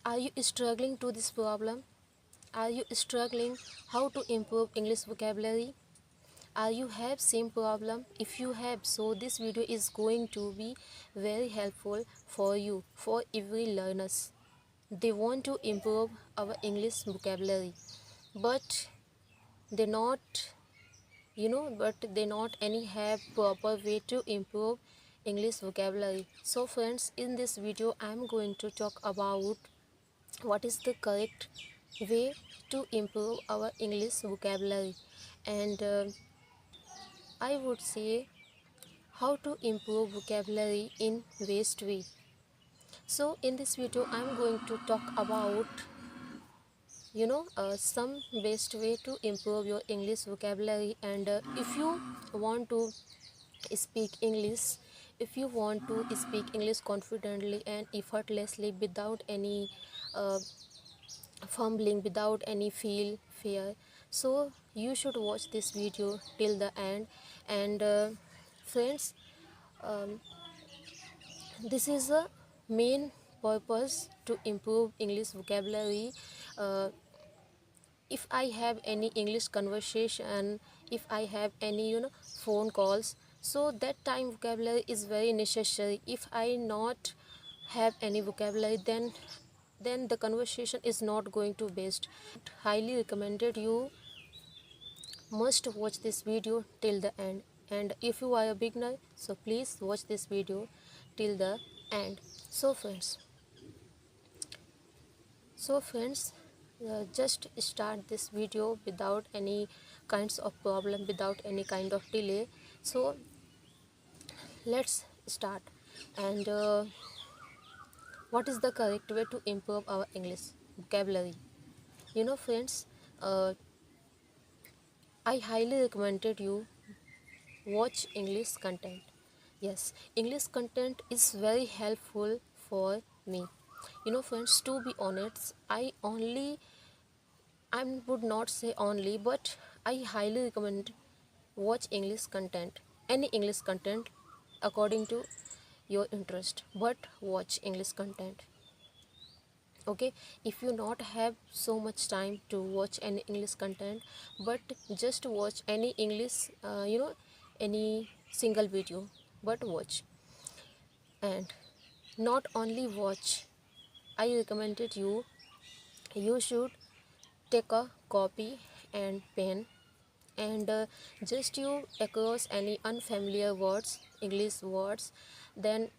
Are you struggling to this problem? Are you struggling how to improve English vocabulary? Are you have same problem? If you have, so this video is going to be very helpful for you, for every learners. They want to improve our English vocabulary, but they not they not any have proper way to improve English vocabulary. So friends, in this video I am going to talk about what is the correct way to improve our English vocabulary, and I would say how to improve vocabulary in best way. So in this video I'm going to talk about some best way to improve your English vocabulary. And if you want to speak English, if you want to speak English confidently and effortlessly without any uh, fumbling, without any feel fear, so you should watch this video till the end. And friends, um, this is the main purpose to improve English vocabulary. If I have any English conversation, if I have any phone calls, so that time vocabulary is very necessary. If I not have any vocabulary, then the conversation is not going to best. Highly recommended you must watch this video till the end. And if you are a beginner, so please watch this video till the end. So friends, just start this video without any kinds of problem, without any kind of delay. So let's start. And what is the correct way to improve our English vocabulary? Friends, I highly recommended you watch English content. Yes, English content is very helpful for me. Friends, to be honest, I would not say only, but I highly recommend watch English content, any English content according to your interest, but watch English content. Okay, if you not have so much time to watch any English content, but just watch any English, any single video, but watch. And not only watch, I recommended you should take a copy and pen, and just you across any unfamiliar words, English words, then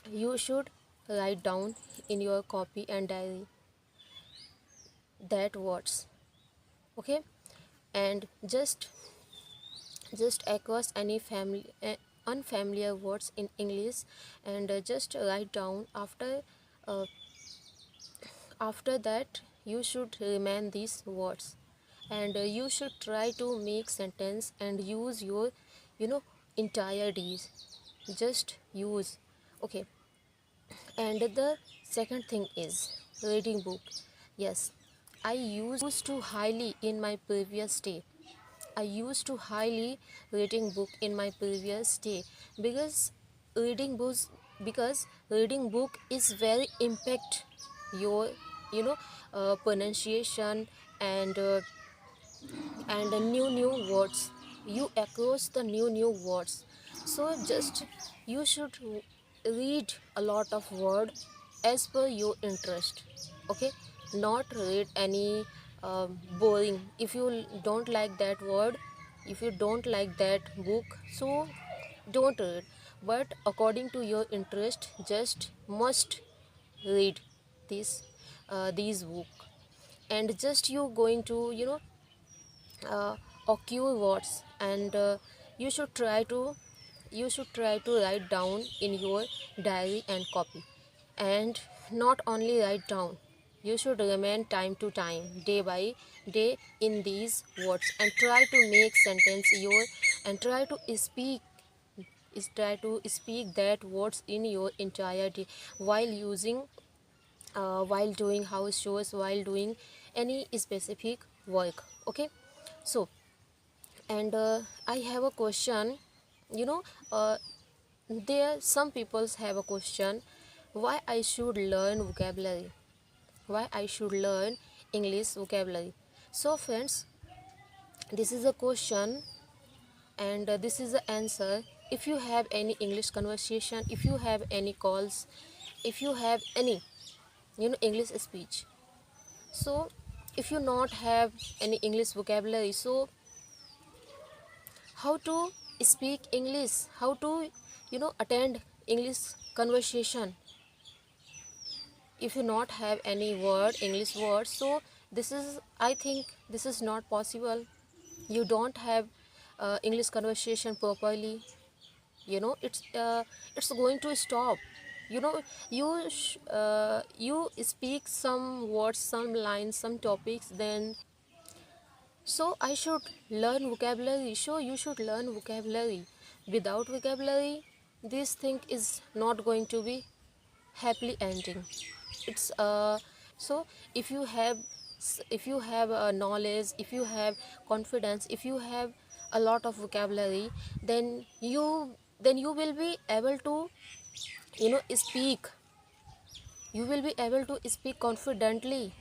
you should write down in your copy and diary that words. Okay, and just across any family unfamiliar words in English, and just write down. After that you should remain these words, and you should try to make sentence and use your you know entire days, just use. Okay, and the second thing is reading book. Yes, I used to highly in my previous day. I used to highly reading book in my previous day, because reading books because reading book is very impact your pronunciation, and new words. You across the new words. So just you should read a lot of word as per your interest. Okay, not read any boring. If you don't like that word, if you don't like that book, so don't read. But according to your interest, just must read this these book. And just you going to occur words, and you should try to write down in your diary and copy. And not only write down, you should remain time to time, day by day, in these words, and try to make sentence your, and try to speak that words in your entirety, while using while doing house chores, while doing any specific work. Okay, so, and I have a question. you know uh, there some peoples have a question, why I should learn vocabulary. Why I should learn English vocabulary? So friends, this is a question, and this is the answer. If you have any English conversation, if you have any calls, if you have any English speech, so if you not have any English vocabulary, so how to speak English, how to attend English conversation, if you not have any word English word, so this is, I think this is not possible. You don't have English conversation properly, it's going to stop. You speak some words, some lines, some topics, then so I should learn vocabulary. So you should learn vocabulary. Without vocabulary, this thing is not going to be happily ending. It's so if you have knowledge, if you have confidence, if you have a lot of vocabulary, then you will be able to speak. You will be able to speak confidently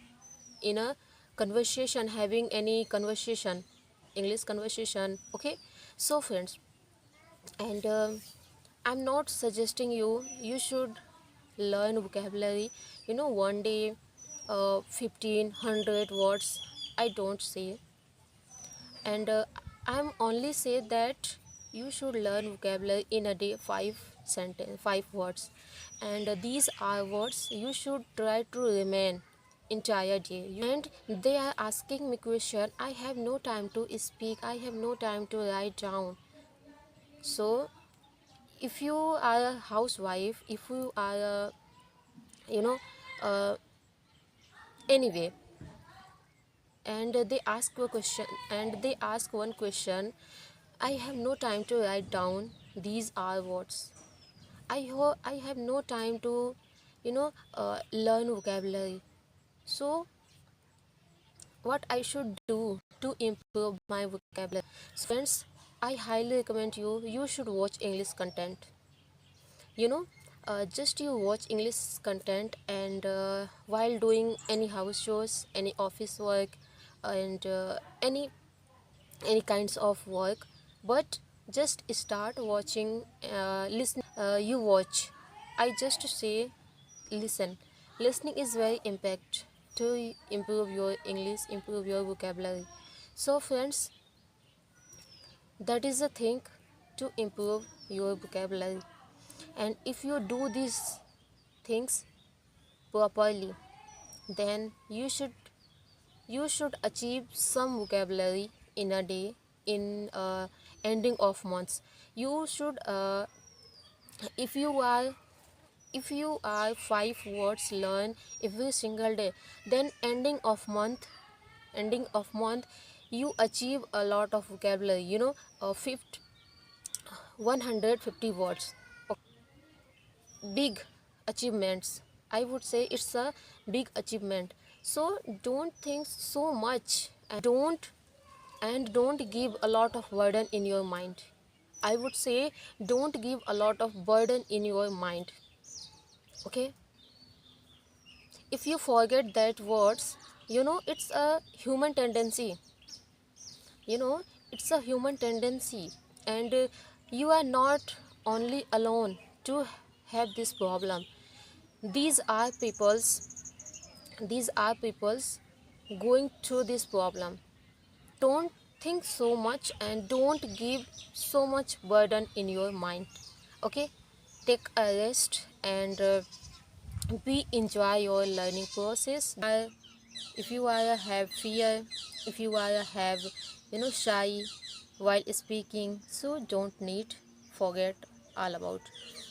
in a conversation, having any conversation, English conversation. Okay, so friends, and I'm not suggesting you should learn vocabulary, one day 1500 words. I don't say, and I'm only say that you should learn vocabulary in a day, 5 words, and these are words you should try to remain entire day. And they are asking me question, I have no time to speak, I have no time to write down. So if you are a housewife, if you are a you know uh, anyway, and they ask a question, and they ask one question, I have no time to write down these are words. I have no time to learn vocabulary. So what I should do to improve my vocabulary? So friends, I highly recommend you should watch English content. you know just you watch English content, and while doing any house chores, any office work, and any kinds of work, but just start watching, listening. You watch, I just say listen. Listening is very impact to improve your English, improve your vocabulary. So friends, that is the thing to improve your vocabulary. And if you do these things properly, then you should achieve some vocabulary in a day, in ending of months. You should if you are if you are 5 words learn every single day, then ending of month you achieve a lot of vocabulary, 150 words. Big achievements, I would say it's a big achievement. So don't think so much, and don't give a lot of burden in your mind. I would say don't give a lot of burden in your mind. Okay, if you forget that words, it's a human tendency. you know it's a human tendency, and you are not only alone to have this problem. these are people's these are people's going through this problem. Don't think so much, and don't give so much burden in your mind. Okay, take a rest, and be enjoy your learning process. If you are have fear, if you are have shy while speaking, so don't need forget all about.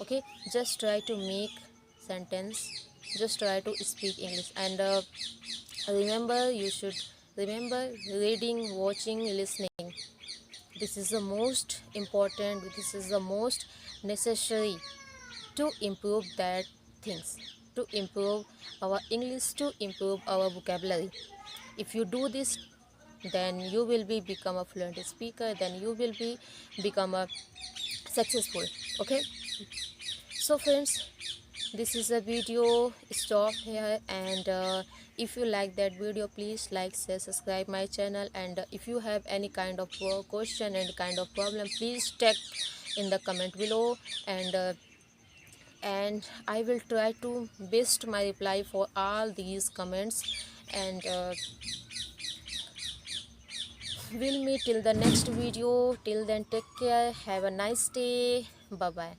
Okay, just try to make sentence, just try to speak English, and remember, you should remember reading, watching, listening. This is the most important, this is the most necessary to improve that things, to improve our English, to improve our vocabulary. If you do this, then you will be become a fluent speaker, then you will be become a successful. Okay, so friends, this is a video stop here, and if you like that video, please like, share, subscribe my channel. And if you have any kind of question and kind of problem, please text in the comment below, and I will try to best my reply for all these comments. And we'll meet till the next video. Till then, take care, have a nice day, bye bye.